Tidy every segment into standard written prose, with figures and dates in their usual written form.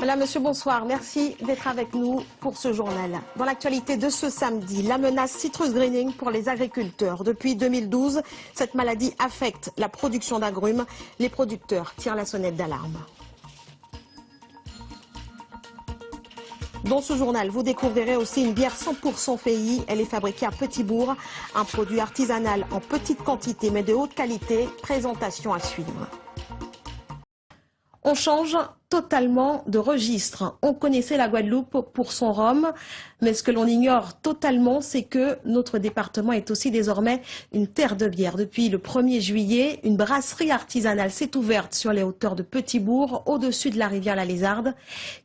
Madame, Monsieur, bonsoir. Merci d'être avec nous pour ce journal. Dans l'actualité de ce samedi, la menace citrus greening pour les agriculteurs. Depuis 2012, cette maladie affecte la production d'agrumes. Les producteurs tirent la sonnette d'alarme. Dans ce journal, vous découvrirez aussi une bière 100% pays. Elle est fabriquée à Petit-Bourg, un produit artisanal en petite quantité mais de haute qualité. Présentation à suivre. On change totalement de registre. On connaissait la Guadeloupe pour son rhum, mais ce que l'on ignore totalement, c'est que notre département est aussi désormais une terre de bière. Depuis le 1er juillet, une brasserie artisanale s'est ouverte sur les hauteurs de Petit-Bourg, au-dessus de la rivière La Lézarde.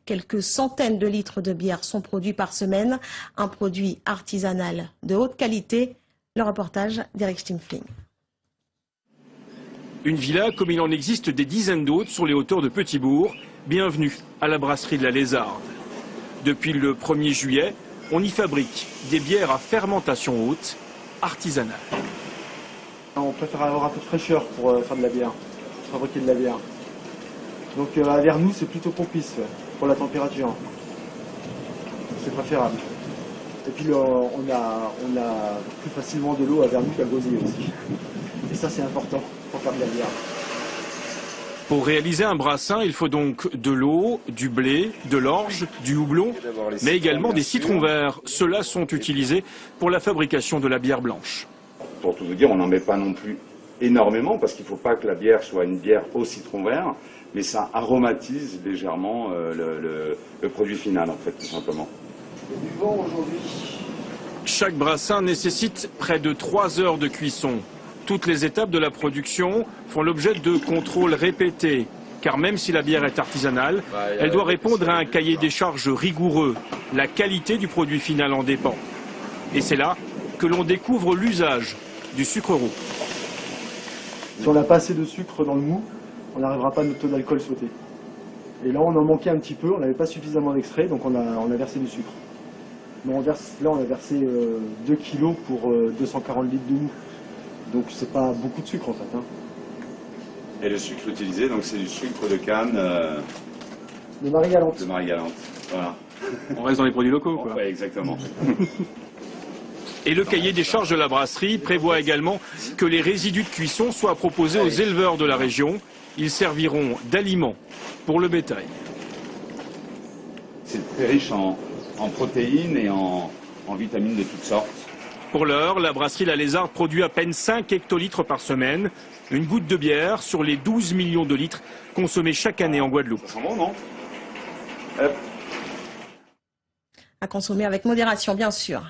Quelques centaines de litres de bière sont produits par semaine, un produit artisanal de haute qualité. Le reportage d'Eric Stimfling. Une villa comme il en existe des dizaines d'autres sur les hauteurs de Petit-Bourg. Bienvenue à la brasserie de la Lézarde. Depuis le 1er juillet, on y fabrique des bières à fermentation haute, artisanales. On préfère avoir un peu de fraîcheur pour faire de la bière, pour fabriquer de la bière. Donc vers nous, c'est plutôt propice pour la température. C'est préférable. Et puis on a plus facilement de l'eau à Vernou qu'à Gosier aussi. Et ça, c'est important pour faire de la bière. Pour réaliser un brassin, il faut donc de l'eau, du blé, de l'orge, du houblon, mais également des citrons verts. Ceux-là sont utilisés pour la fabrication de la bière blanche. Pour tout vous dire, on n'en met pas non plus énormément parce qu'il ne faut pas que la bière soit une bière au citron vert, mais ça aromatise légèrement le produit final, en fait, tout simplement. Il y a du vent aujourd'hui. Chaque brassin nécessite près de 3 heures de cuisson. Toutes les étapes de la production font l'objet de contrôles répétés, car même si la bière est artisanale, elle doit répondre à un cahier des charges rigoureux. La qualité du produit final en dépend. Et c'est là que l'on découvre l'usage du sucre roux. Si on n'a pas assez de sucre dans le mou, on n'arrivera pas à notre taux d'alcool souhaité. Et là, on en manquait un petit peu, on n'avait pas suffisamment d'extrait, donc on a versé du sucre. Mais là, on a versé 2 kilos pour 240 litres de mou. Donc c'est pas beaucoup de sucre en fait. Hein. Et le sucre utilisé, donc c'est du sucre de canne de Marie-Galante. De Marie-Galante, voilà. On reste dans les produits locaux, quoi. Ouais, exactement. Et le cahier des charges de la brasserie prévoit également que les résidus de cuisson soient proposés aux éleveurs de la région. Ils serviront d'aliments pour le bétail. C'est très riche en protéines et en vitamines de toutes sortes. Pour l'heure, la brasserie La Lézarde produit à peine 5 hectolitres par semaine. Une goutte de bière sur les 12 millions de litres consommés chaque année en Guadeloupe. Ça sent bon, non ? À consommer avec modération, bien sûr.